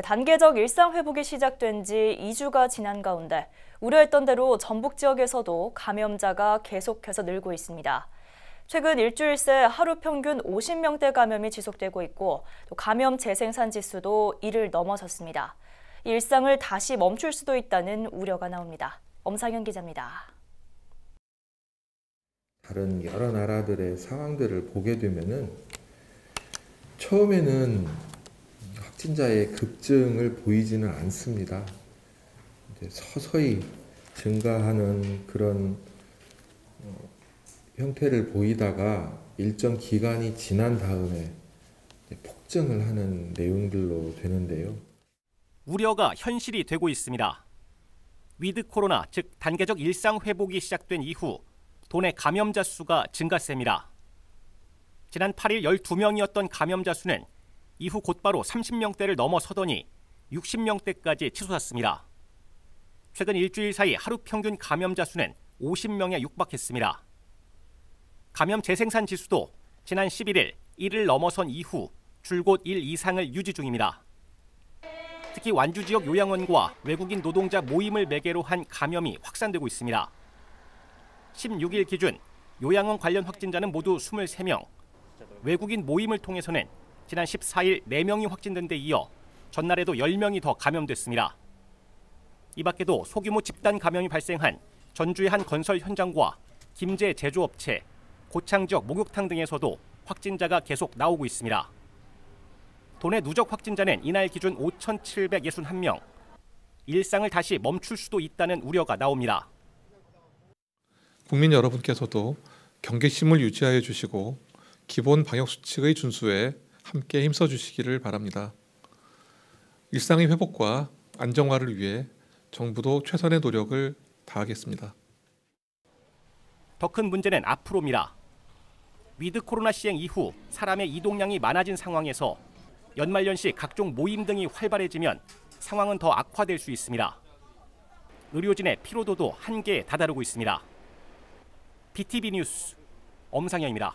단계적 일상 회복이 시작된 지 2주가 지난 가운데 우려했던 대로 전북 지역에서도 감염자가 계속해서 늘고 있습니다. 최근 일주일 새 하루 평균 50명대 감염이 지속되고 있고 또 감염 재생산 지수도 1을 넘어섰습니다. 일상을 다시 멈출 수도 있다는 우려가 나옵니다. 엄상현 기자입니다. 다른 여러 나라들의 상황들을 보게 되면은 처음에는 확진자의 급증을 보이지는 않습니다. 이제 서서히 증가하는 그런 형태를 보이다가 일정 기간이 지난 다음에 폭증을 하는 내용들로 되는데요. 우려가 현실이 되고 있습니다. 위드 코로나, 즉 단계적 일상 회복이 시작된 이후 도내 감염자 수가 증가세입니다. 지난 8일 12명이었던 감염자 수는 이후 곧바로 30명대를 넘어서더니 60명대까지 치솟았습니다. 최근 일주일 사이 하루 평균 감염자 수는 50명에 육박했습니다. 감염 재생산 지수도 지난 11일 1을 넘어선 이후 줄곧 1 이상을 유지 중입니다. 특히 완주 지역 요양원과 외국인 노동자 모임을 매개로 한 감염이 확산되고 있습니다. 16일 기준 요양원 관련 확진자는 모두 23명, 외국인 모임을 통해서는 지난 14일 4명이 확진된 데 이어 전날에도 10명이 더 감염됐습니다. 이 밖에도 소규모 집단 감염이 발생한 전주의 한 건설 현장과 김제 제조업체, 고창 지역 목욕탕 등에서도 확진자가 계속 나오고 있습니다. 도내 누적 확진자는 이날 기준 5,761명. 일상을 다시 멈출 수도 있다는 우려가 나옵니다. 국민 여러분께서도 경계심을 유지하여 주시고 기본 방역수칙의 준수에 함께 힘써주시기를 바랍니다. 일상의 회복과 안정화를 위해 정부도 최선의 노력을 다하겠습니다. 더 큰 문제는 앞으로입니다. 위드 코로나 시행 이후 사람의 이동량이 많아진 상황에서 연말연시 각종 모임 등이 활발해지면 상황은 더 악화될 수 있습니다. 의료진의 피로도도 한계에 다다르고 있습니다. BTV 뉴스 엄상현입니다.